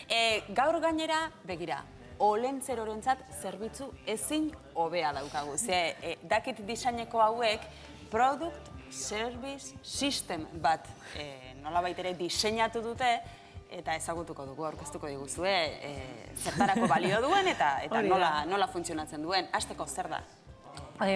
Gaur gainera, begira, olentzerorentzat zerbitzu ezin hobea daukagu. Ze, dakit diseineko hauek, Product Service System bat nolabait ere diseinatu dute, eta ezagutuko dugu, aurkeztuko diguzue, zertarako balio duen eta nola funtzionatzen duen. Hasteko zer da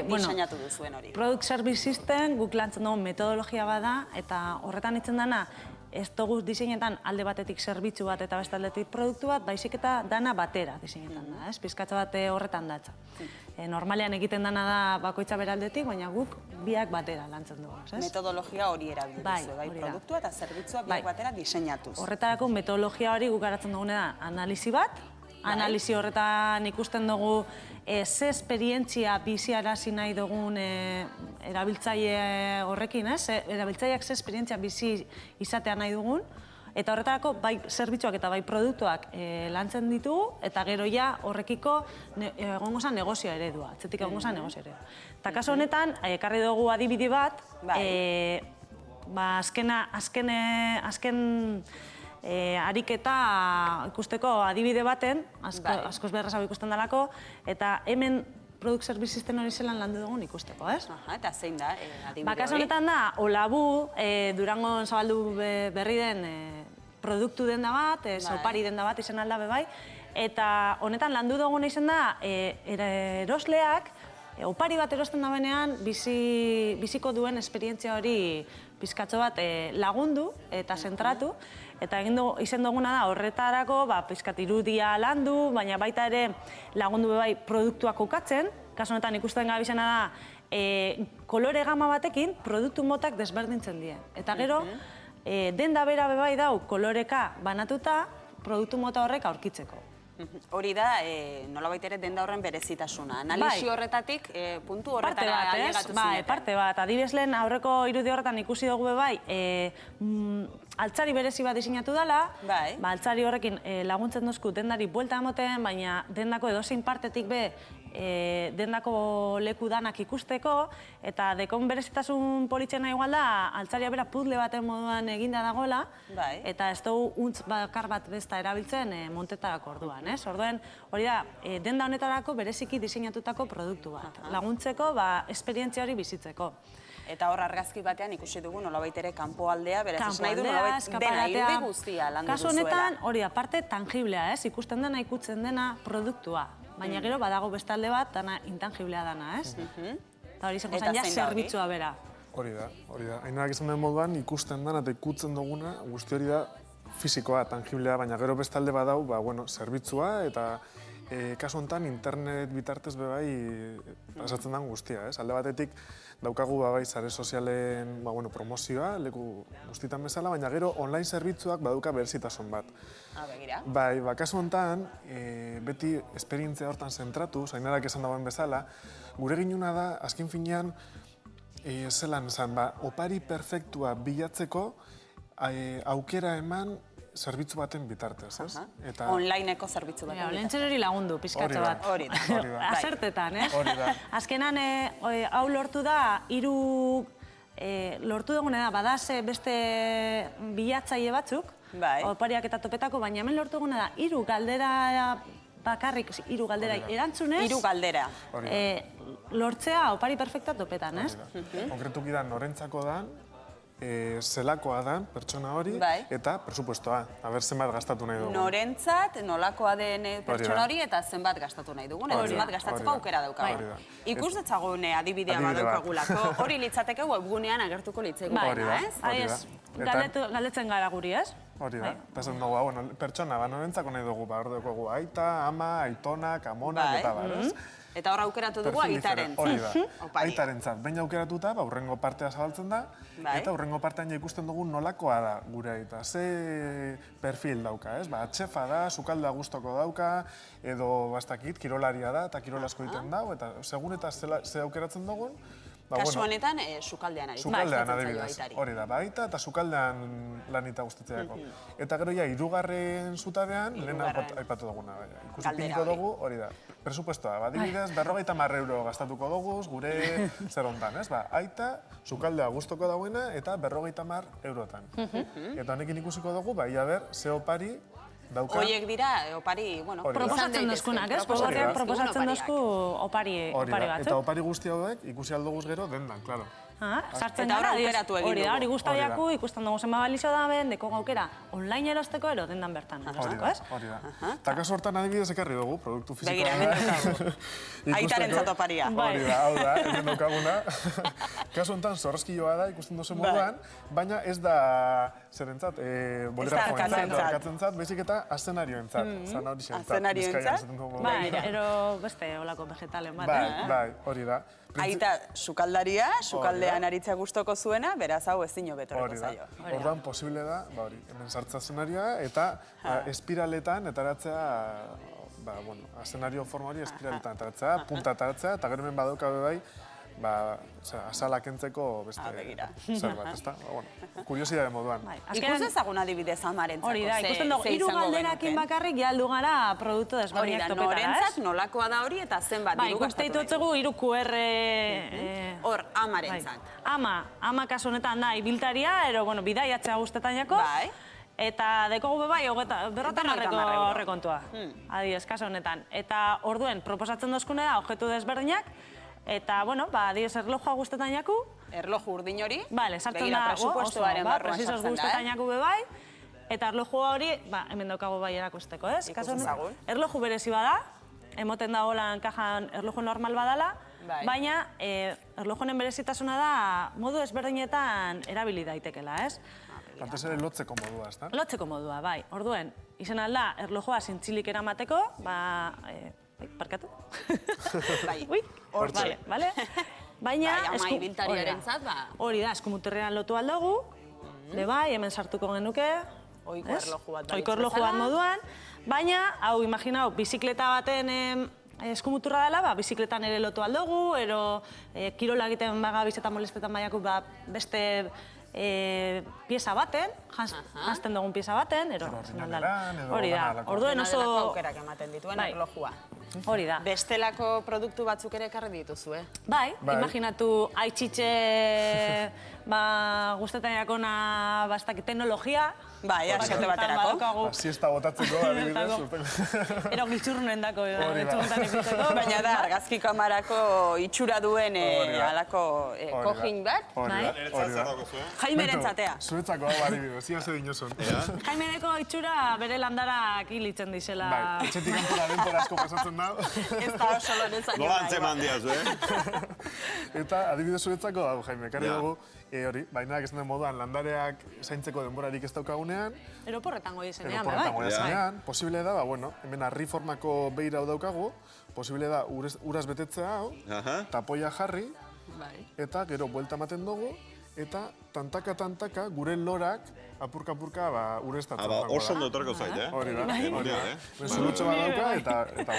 diseinatu duzuen hori? Product Service System guk lantzen dugun metodologia bada, eta horretan itzen dana, ez dugu diseinetan alde batetik zerbitzu bat eta beste aldetik produktu bat, baizik eta dana batera diseinetan da, pizkatza bat horretan datza. Normalean egiten dana da bakoitza beraldetik, baina guk biak batera lantzen dugu. Metodologia hori erabili duzu, bai produktua eta zerbitzua biak batera diseinatuz. Horretarako metodologia hori guk garatzen dugune da analizi bat, analizi horretan ikusten dugu ze esperientzia biziarazi nahi dugun erabiltzaile horrekin, erabiltzaileak ze esperientzia bizi izatea nahi dugun, eta horretarako bai zerbitzuak eta bai produktuak lantzen ditugu, eta gero ja horrekiko egongo zen negozio eredua, atzetik egongo zen negozio eredua. Eta kasu honetan, ekarri dugu adibide bat, azken ariketa ikusteko adibide baten, askoz beharraz hau ikusten dalako, eta hemen Product Service System hori zelan landu dugun ikusteko, ez? Eta zein da adibide hori? Kasu honetan da, Olabu, Durangon zabaldu berri den produktu denda bat, opari denda bat izen aldabe bai, eta honetan landu dugun izen da, erosleak, opari bat erosten da benean, biziko duen esperientzia hori pizkatxo bat lagundu eta zentratu, eta izen duguna da horretarako pizkat irudia landu, baina baita ere lagundu bai produktuak kokatzen, kasu honetan ikusten gabizena da, kolore gama batekin produktu motak desberdintzen die. Eta gero, denda bera bai dau koloreka banatuta produktu mota horrek aurkitzeko. Hori da, nolabait ere denda horren berezitasuna. Analisi horretatik, puntu horretara ailegatu zineten. Parte bat. Adibidez aurreko irudi horretan ikusi dugu bai, altzari berezi bat diseinatu dela, altzari horrekin laguntzen duzku dendari buelta emoten, baina dendako edozein partetik be dendako leku danak ikusteko, eta dekon berezitasun politxena igual da, altzaria bera puzzle baten moduan eginda dagoela, eta ez dugu untz bakar bat besta erabiltzen montetarako orduan. Orduen, hori da, denda honetarako bereziki diseinatutako produktu bat. Laguntzeko, esperientzia hori bizitzeko. Eta hor argazki batean ikusi dugu nolabait ere kanpoaldea, beraz ez nahi du nolabait dena irudi guztia landu duzuela. Kasu honetan, hori da, parte tangiblea, ikusten dena, ikutzen dena produktua. Baina gero, badago bestalde bat, dana intangiblea dana, ez? Eta hori izango zen ja zerbitzua bera. Hori da. Hainarak izan den moduan, ikusten dena eta ikutzen duguna, guzti hori da fisikoa, tangiblea, baina gero bestalde badau, zerbitzua eta kasu honetan internet bitartez bebai pasatzen den guztia, ez? Alde batetik daukagu bai sare sozialen promozioa, leku guztietan bezala, baina gero online zerbitzuak baduka berezitasun bat. Begira. Bai, kasu honetan, beti esperientzia hortan zentratu, Zainarak esan dagoen bezala, gure ginuna da, azken finean, zelan esan, opari perfektua bilatzeko aukera eman zerbitzu baten bitartez, ez? Onlineko zerbitzu baten bitartez. Olentzen hori lagundu, pizkatxo bat. Hori da. Azertetan, ez? Hori da. Azkenan, hau lortu da, lortu dugune da, badaz beste bilatzaile batzuk, opariak eta topetako, baina hemen lortu dugune da, 3 galdera bakarrik, 3 galdera erantzunez, 3 galdera. Lortzea opari perfekta topetan, ez? Konkretuki da, norentzako da, zelakoa da, pertsona hori, eta presupuestoa. Aber, zenbat gastatu nahi dugun. Norentzat, nolakoa den pertsona hori, eta zenbat gastatu nahi dugun, eta zenbat gastatzeko aukera daukagu. Ikus detzagun adibidea badaukagulako, hori litzateke webgunean agertuko litzaiguna, ez? Galdetzen gara guri, ez? Hori da. Eta zen dugu, pertsona, norentzako nahi dugu, hor dugu aita, ama, aitonak, amonak, eta bar, ez? Eta hor aukeratu dugu aitaren. Hori da. Aitarentzat. Behin aukeratuta, hurrengo partea zabaltzen da, eta hurrengo partean ja ikusten dugu nolakoa da gure aita. Ze perfil dauka, ez? Txefa da, sukaldea gustoko dauka, edo bastakit, kirolaria da, eta kirol asko egiten dau, eta segun eta ze aukeratzen dugun, kasu honetan, sukaldean ari. Sukaldean, adibidez. Hori da, aita eta sukaldean lanita guztitzeako. Eta gero ja, 3. zutabean, lehen aipatu duguna. Ikusi piniko dugu, hori da. Presupuestoa, adibidez, 50 euro gastatuko dugu, gure zer hontan, ez? Aita, sukaldea gustoko dauena, eta 50 eurotan. Eta honekin ikusiko dugu, ia ber, ze opari dauka. Hoiek dira, opari, bueno, Hori da. Proposatzen dozkunak, ez? Gogorean proposatzen dozku opari Hori da, eta batzuk. opari guzti hauek ikusi aldoguz gero dendan, klaro. Sartzen Eta hor gara, aukeratu egin hori da, dugu. hori guztaiaku, Hori da. ikusten dugu zenba balizio da ben, deko gaukera online erosteko ero dendan bertan. Hori erosteko, da, ez? hori da. Eta kasu hortan adibidez ekarri dugu, produktu fizikoa. Begira, hemen daukagu. Aitarentzat oparia. Bai. Hori da, hau da, hemen daukaguna. Kasu honetan zorrozkioa da ikusten duzu moduan, baina ez da zerentzat, bolerafoentzat, arkatzentzat, baizik eta aszenarioentzat, zanahorixentzat. Aszenarioentzat? Bai, ero beste olako vegetalen bat, Bai, hori da. Aita, sukaldaria, sukaldean aritza gustoko zuena, beraz hau ezin hobetoreko Hori da. zaio. Orduan posible da, hori, hemen sartza zenaria eta espiraletan etaratzea, eszenario forma hori espiraletan etaratzea, punta etaratzea, eta gero hemen badauka bai, azala kentzeko beste zerbait, ezta? Kuriosidade moduan. Ikus ezagun adibidez amarentzako. Hori da, ikusten dugu, hiru galderakin bakarrik jaldu gara produktu desberdinak topetara, ez? Norentzat nolakoa da hori eta zenbat Bai, diru ikuste gastatu ditutzegu hiru QR... Hor, amarentzat. Ama kasu honetan da, ibiltaria, ero, bueno, bidaiatzea guztetan jako. Bai. Eta dekogu bai, berrotan harreko horrekontua. Adiez, kasu honetan. Eta orduen, proposatzen dozkune da, objektu desberdinak, eta, bueno, adiez, erlojua guztetan jaku. Erloju urdin hori. Bale, sartzen Begira, da, presupuestoaren barruan presizoz sartzen da, guztetan jaku bebai. Eta erlojua hori, hemen daukagu bai erakusteko, ez? Ikus ezagun. Erloju berezi bada, emoten da holan kajan erloju normal badala, baina erlojonen berezitasuna da modu ezberdinetan erabili daitekela, ez? Batez ere lotzeko modua, ezta? Lotzeko modua, bai. Orduen, izen alda, erlojua zintzilik eramateko, parkatu? Bai. Ui, hortxe, bale? Baina, ama ibiltariarentzat, hori da, eskumuturrean lotu aldugu, bai, hemen sartuko genuke, Oiko erloju bat Oiko erloju bat moduan, baina, hau, imaginau, bizikleta baten eskumuturra dela, bizikletan ere lotu aldugu, ero kirola egiten bagabiz eta molestetan baiaku beste pieza baten, janzten dugun pieza baten, ero, hori da, orduen oso... aukerak ematen dituen erlojua. Hori da. Bestelako produktu batzuk ere ekarri dituzu, eh? Bai, imaginatu aitzitxe guztetan jakona teknologia. Bai, asete baterako. Siesta botatzeko, adibidez. Ero giltzurrunen dako, baina da, argazki kamarako itxura duen alako kojin bat. Hori da. Jaimerenzatea. Zuretzako hau adibidez, ia ze dinozun. Jaimeneko itxura bere landarak hilitzen dizela. Bai, etxetik antora denpora asko pasatzen da. Ez da oso lorentzak Nola antzeman diazu, eh? Eta adibidez zuretzako hau, Jaime, karri dugu, hori, bainak esan den moduan landareak zaintzeko denborarik ez daukagunean. Eroporretan goi zenean, Eroporretan goi zenean. Posible da, hemen harri formako beira hau daukagu, posible da uraz betetzea hau, tapoia jarri, eta gero buelta ematen dugu, eta tantaka gure lorak apurka ureztatzen. Oso ondo etorreko zait, eh? Hori da. Zurutxo bat dauka, eta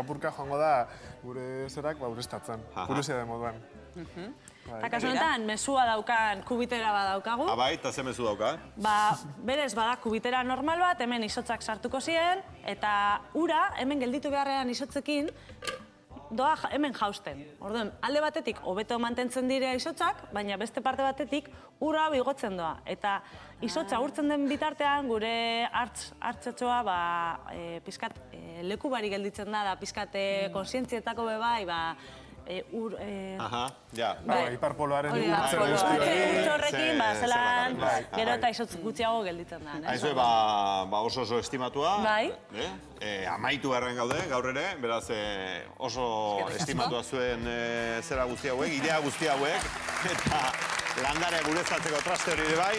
apurka joango da gure zerak ureztatzen. Kuriosidade moduan. Eta kasu honetan, mesua daukan kubitera bat daukagu. Bai, eta ze mezu dauka? Berez bada kubitera normal bat, hemen izotzak sartuko ziren, eta ura, hemen gelditu beharrean izotzekin, doa hemen jausten. Orduen, alde batetik hobeto mantentzen dire izotzak, baina beste parte batetik ura hau igotzen doa. Eta izotza urtzen den bitartean, gure hartzetxoa pizkat leku bari gelditzen da pizkat konsientzietako bebai, hiperpoloaren urtze horrekin, zelan, gero eta izotz gutxiago gelditzen da. Aizu, oso estimatua. Bai. Amaitu beharren gaude, gaur ere, beraz oso estimatua zuen zera guzti hauek, idea guzti hauek, eta landare gureztatzeko traste hori bai.